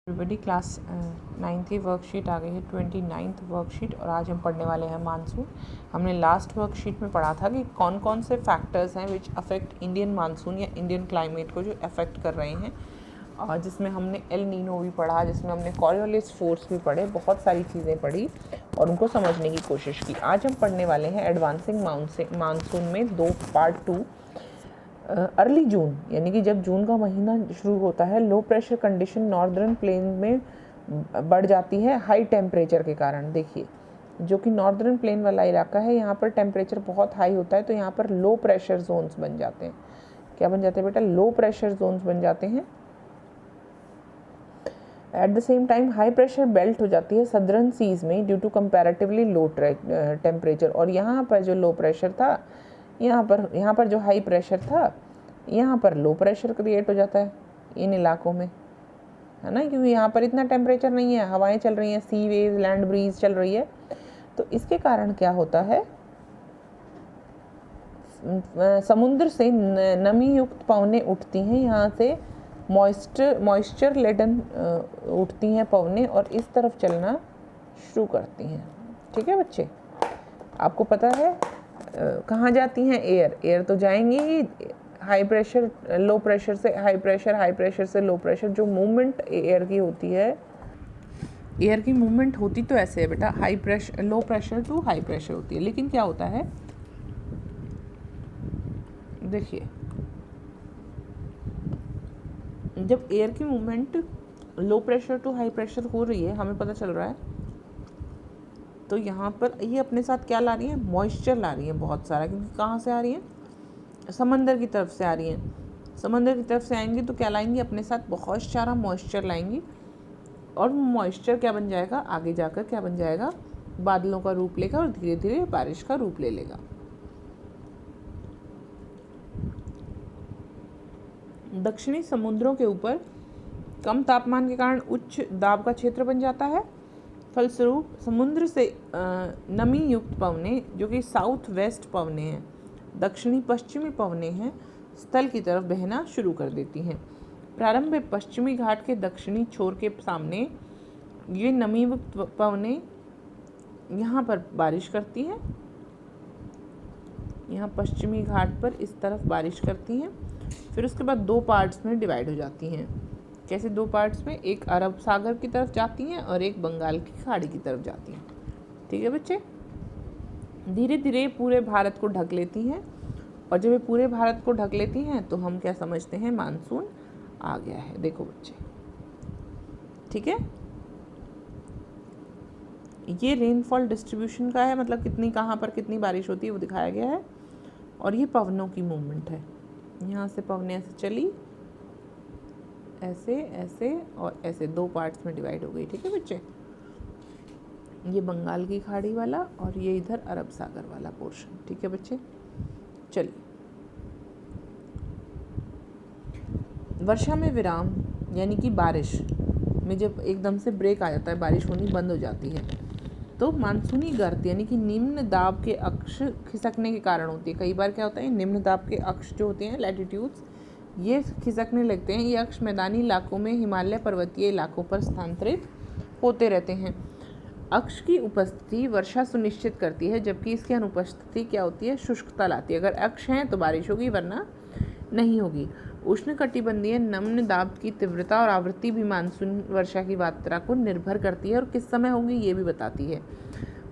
Everybody class 9th worksheet आ गई है 29th worksheet और आज हम पढ़ने वाले हैं मानसून। हमने लास्ट वर्कशीट में पढ़ा था कि कौन कौन से फैक्टर्स हैं विच अफेक्ट इंडियन मानसून या इंडियन क्लाइमेट को जो अफेक्ट कर रहे हैं, और जिसमें हमने एल नीनो भी पढ़ा, जिसमें हमने कॉरियोलिस फोर्स भी पढ़े, बहुत सारी चीज़ें पढ़ी और उनको समझने की कोशिश की। आज हम पढ़ने वाले हैं एडवांसिंग मानसून में पार्ट 2 अर्ली जून, यानी कि जब जून का महीना शुरू होता है low pressure condition northern plain में बढ़ जाती है हाई टेम्परेचर के कारण। देखिए, जो कि नॉर्दर्न प्लेन वाला इलाका है, यहाँ पर टेम्परेचर बहुत हाई होता है, तो यहाँ पर लो प्रेशर जोन्स बन जाते हैं। क्या बन जाते हैं बेटा? लो प्रेशर जोन्स बन जाते हैं। At the same time high pressure belt हो जाती है सदर्न सीज में due to comparatively low temperature. और यहाँ पर जो लो प्रेशर था, यहाँ पर जो हाई प्रेशर था, यहाँ पर लो प्रेशर क्रिएट हो जाता है इन इलाकों में, है ना, क्योंकि यहाँ पर इतना टेम्परेचर नहीं है, हवाएं चल रही हैं, सी वेव, लैंड ब्रीज चल रही है। तो इसके कारण क्या होता है, समुद्र से नमी युक्त पवनें उठती हैं, यहाँ से मॉइस्चर लेडन उठती हैं पवनें और इस तरफ चलना शुरू करती हैं। ठीक है बच्चे, आपको पता है कहाँ जाती हैं? एयर तो जाएंगी ही हाई प्रेशर लो प्रेशर से हाई प्रेशर, हाई प्रेशर से लो प्रेशर। जो मूवमेंट एयर की होती है, एयर की मूवमेंट होती तो ऐसे है बेटा, high pressure low pressure to high pressure होती है। लेकिन क्या होता है, देखिए, जब एयर की movement low pressure to high pressure हो रही है, हमें पता चल रहा है, तो यहाँ पर ये अपने साथ क्या ला रही है? मॉइस्चर ला रही है बहुत सारा। क्योंकि कहाँ से आ रही है? समंदर की तरफ से आ रही हैं। समंदर की तरफ से आएंगी तो क्या लाएंगी? अपने साथ बहुत सारा मॉइस्चर लाएंगी, और मॉइस्चर क्या बन जाएगा? आगे जाकर क्या बन जाएगा? बादलों का रूप लेगा और धीरे धीरे बारिश का रूप ले लेगा। दक्षिणी समुद्रों के ऊपर कम तापमान के कारण उच्च दाब का क्षेत्र बन जाता है। फलस्वरूप समुद्र से नमी युक्त पवनें, जो कि साउथ वेस्ट पवनें हैं, दक्षिणी पश्चिमी पवनें हैं, स्थल की तरफ बहना शुरू कर देती हैं। प्रारंभ में पश्चिमी घाट के दक्षिणी छोर के सामने ये नमीयुक्त पवनें यहाँ पर बारिश करती हैं, यहाँ पश्चिमी घाट पर इस तरफ बारिश करती हैं। फिर उसके बाद दो पार्ट्स में डिवाइड हो जाती हैं। कैसे दो पार्ट्स में? एक अरब सागर की तरफ जाती हैं और एक बंगाल की खाड़ी की तरफ जाती हैं। ठीक है बच्चे, धीरे धीरे पूरे भारत को ढक लेती हैं, और जब ये पूरे भारत को ढक लेती हैं तो हम क्या समझते हैं? मानसून आ गया है। देखो बच्चे, ठीक है, ये रेनफॉल डिस्ट्रीब्यूशन का है, मतलब कितनी कहाँ पर कितनी बारिश होती है वो दिखाया गया है। और ये पवनों की मूवमेंट है, यहाँ से पवनें ऐसे चली, ऐसे ऐसे और ऐसे, दो पार्ट्स में डिवाइड हो गई। ठीक है बच्चे, ये बंगाल की खाड़ी वाला और ये इधर अरब सागर वाला पोर्शन। ठीक है बच्चे, चलिए, वर्षा में विराम, यानी कि बारिश में जब एकदम से ब्रेक आ जाता है, बारिश होनी बंद हो जाती है, तो मानसूनी गर्त यानी कि निम्न दाब के अक्ष खिसकने के कारण होती है। कई बार क्या होता है, निम्न दाब के अक्ष जो होते हैं, लैटिट्यूड्स, ये खिसकने लगते हैं। ये अक्ष मैदानी इलाकों में हिमालय पर्वतीय इलाकों पर स्थानांतरित होते रहते हैं। अक्ष की उपस्थिति वर्षा सुनिश्चित करती है, जबकि इसकी अनुपस्थिति क्या होती है? शुष्कता लाती है। अगर अक्ष है तो बारिश होगी, वरना नहीं होगी। उष्णकटिबंधीय नम्न दाब की तीव्रता और आवृत्ति भी मानसून वर्षा की मात्रा को निर्भर करती है और किस समय होगी ये भी बताती है।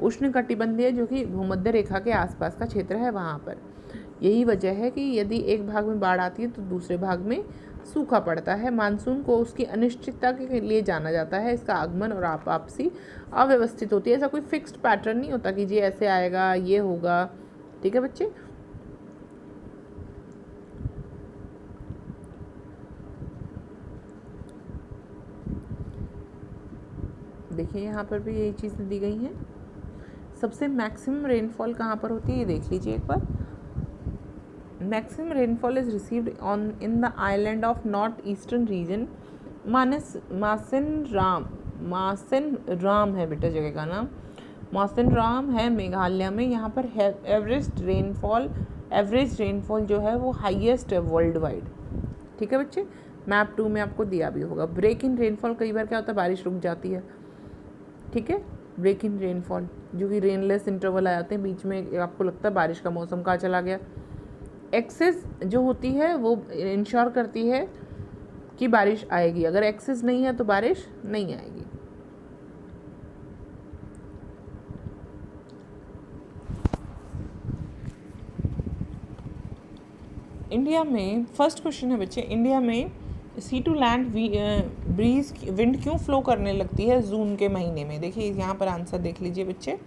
उष्णकटिबंधीय, जो कि भूमध्य रेखा के आसपास का क्षेत्र है, वहाँ पर यही वजह है कि यदि एक भाग में बाढ़ आती है तो दूसरे भाग में सूखा पड़ता है। मानसून को उसकी अनिश्चितता के लिए जाना जाता है। इसका आगमन और वापसी अव्यवस्थित होती है। ऐसा कोई फिक्स्ड पैटर्न नहीं होता कि जी ऐसे आएगा, ये होगा। ठीक है बच्चे, देखिए यहाँ पर भी यही चीज़ें दी गई हैं। सबसे मैक्सिमम रेनफॉल कहाँ पर होती है ये देख लीजिए एक बार। Maximum rainfall is received in the island of north eastern region. Mawsynram है बेटा जगह का नाम, मासिन राम है मेघालय में। यहाँ पर एवरेज रेनफॉल जो है वो हाईएस्ट है वर्ल्ड वाइड। ठीक है बच्चे, मैप 2 में आपको दिया भी होगा। ब्रेक इन रेनफॉल, कई बार क्या होता है बारिश रुक जाती है, ठीक है, ब्रेक इन रेनफॉल जो कि रेनलेस इंटरवल आ जाते हैं बीच में, आपको लगता है बारिश का मौसम कहाँ चला गया। एक्सेस जो होती है वो इंश्योर करती है कि बारिश आएगी, अगर एक्सेस नहीं है तो बारिश नहीं आएगी। इंडिया में फर्स्ट क्वेश्चन है बच्चे, इंडिया में सी टू लैंड ब्रीज विंड क्यों फ्लो करने लगती है जून के महीने में? देखिए यहाँ पर आंसर देख लीजिए बच्चे।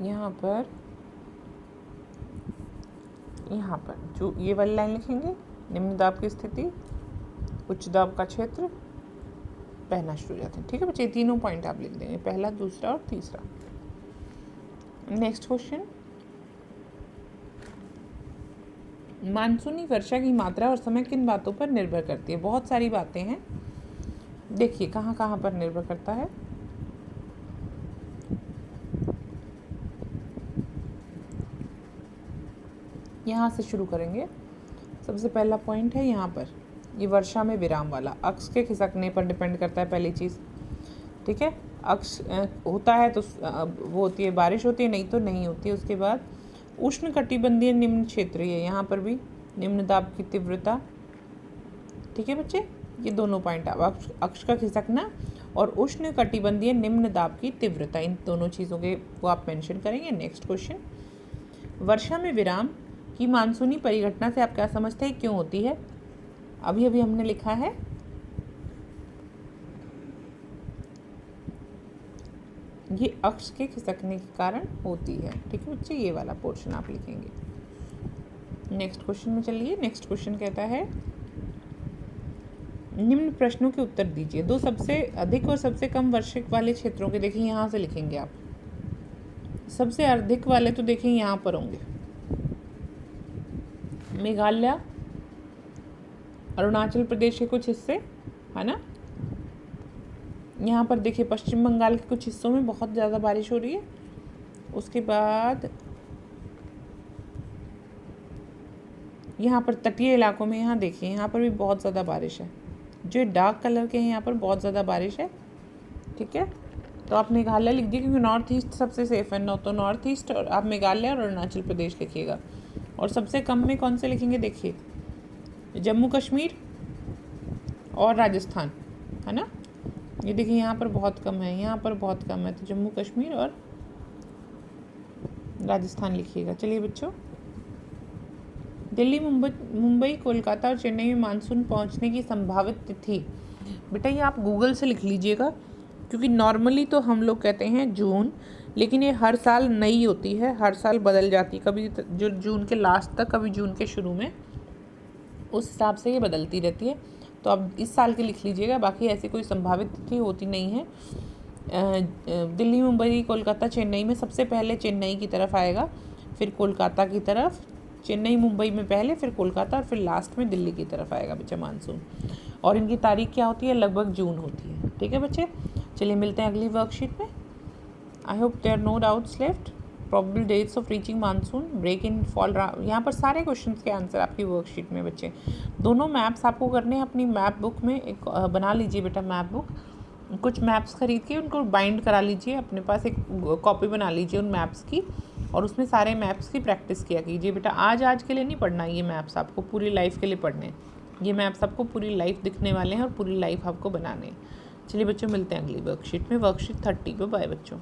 यहाँ पर जो ये वाली लाइन लिखेंगे, निम्न दाब की स्थिति, उच्च दाब का क्षेत्र, पहना शुरू हो जाते हैं, ठीक है बच्चे। तीनों पॉइंट आप लिख देंगे, पहला, दूसरा और तीसरा। नेक्स्ट क्वेश्चन, मानसूनी वर्षा की मात्रा और समय किन बातों पर निर्भर करती है? बहुत सारी बातें हैं, देखिए कहाँ कहाँ पर निर्भर करता है। यहाँ से शुरू करेंगे। सबसे पहला पॉइंट है यहाँ पर, ये वर्षा में विराम वाला, अक्ष के खिसकने पर डिपेंड करता है पहली चीज़, ठीक है। अक्ष होता है तो वो होती है बारिश होती है, नहीं तो नहीं होती है। उसके बाद उष्ण कटिबंधीय निम्न क्षेत्रीय, यहाँ पर भी निम्न दाब की तीव्रता, ठीक है बच्चे। ये दोनों पॉइंट आप अक्ष का खिसकना और उष्ण कटिबंधीय निम्न दाब की तीव्रता, इन दोनों चीज़ों के वो आप मेंशन करेंगे। नेक्स्ट क्वेश्चन, वर्षा में विराम की मानसूनी परिघटना से आप क्या समझते हैं, क्यों होती है? अभी अभी हमने लिखा है ये अक्ष के खिसकने के कारण होती है, ठीक है बच्चे, ये वाला पोर्शन आप लिखेंगे। नेक्स्ट क्वेश्चन में चलिए। नेक्स्ट क्वेश्चन कहता है निम्न प्रश्नों के उत्तर दीजिए। दो सबसे अधिक और सबसे कम वर्षा वाले क्षेत्रों के, देखिए यहाँ से लिखेंगे आप। सबसे अधिक वाले तो देखिए यहाँ पर होंगे, मेघालय, अरुणाचल प्रदेश के कुछ हिस्से, है ना। यहाँ पर देखिए पश्चिम बंगाल के कुछ हिस्सों में बहुत ज़्यादा बारिश हो रही है। उसके बाद यहाँ पर तटीय इलाकों में, यहाँ देखिए यहाँ पर भी बहुत ज़्यादा बारिश है। जो डार्क कलर के हैं यहाँ पर बहुत ज़्यादा बारिश है, ठीक है। तो आप मेघालय लिख दिए क्योंकि नॉर्थ ईस्ट सबसे सेफ है, तो नॉर्थ ईस्ट और आप मेघालय और अरुणाचल प्रदेश लिखिएगा। और सबसे कम में कौन से लिखेंगे, देखिए जम्मू कश्मीर और राजस्थान, है ना। ये देखिए यहाँ पर बहुत कम है, यहाँ पर बहुत कम है, तो जम्मू कश्मीर और राजस्थान लिखिएगा। चलिए बच्चों, दिल्ली, मुंबई, कोलकाता और चेन्नई में मानसून पहुँचने की संभावित तिथि, बेटा ये आप गूगल से लिख लीजिएगा, क्योंकि नॉर्मली तो हम लोग कहते हैं जून, लेकिन ये हर साल नई होती है, हर साल बदल जाती है, कभी जो जून के लास्ट तक, कभी जून के शुरू में, उस हिसाब से ये बदलती रहती है। तो आप इस साल के लिख लीजिएगा, बाकी ऐसी कोई संभावित तिथि होती नहीं है। दिल्ली, मुंबई, कोलकाता, चेन्नई में सबसे पहले चेन्नई की तरफ आएगा, फिर कोलकाता की तरफ, चेन्नई मुंबई में पहले, फिर कोलकाता और फिर लास्ट में दिल्ली की तरफ आएगा बच्चा मानसून। और इनकी तारीख क्या होती है, लगभग जून होती है, ठीक है बच्चे। चलिए मिलते हैं अगली वर्कशीट में। I hope there no doubts left. Probable dates of reaching monsoon, break in fall, यहाँ पर सारे क्वेश्चंस के आंसर आपकी वर्कशीट में बच्चे। दोनों मैप्स आपको करने हैं, अपनी मैप बुक में एक बना लीजिए बेटा मैप बुक, कुछ मैप्स खरीद के उनको बाइंड करा लीजिए, अपने पास एक कॉपी बना लीजिए उन मैप्स की, और उसमें सारे मैप्स की प्रैक्टिस किया कीजिए बेटा। आज के लिए नहीं पढ़ना, ये मैप्स आपको पूरी लाइफ के लिए पढ़ने हैं, ये मैप्स आपको पूरी लाइफ दिखने वाले हैं और पूरी लाइफ आपको बनाने हैं। चलिए बच्चों, मिलते हैं अगली वर्कशीट में, वर्कशीट 30 पे। बाय बच्चों।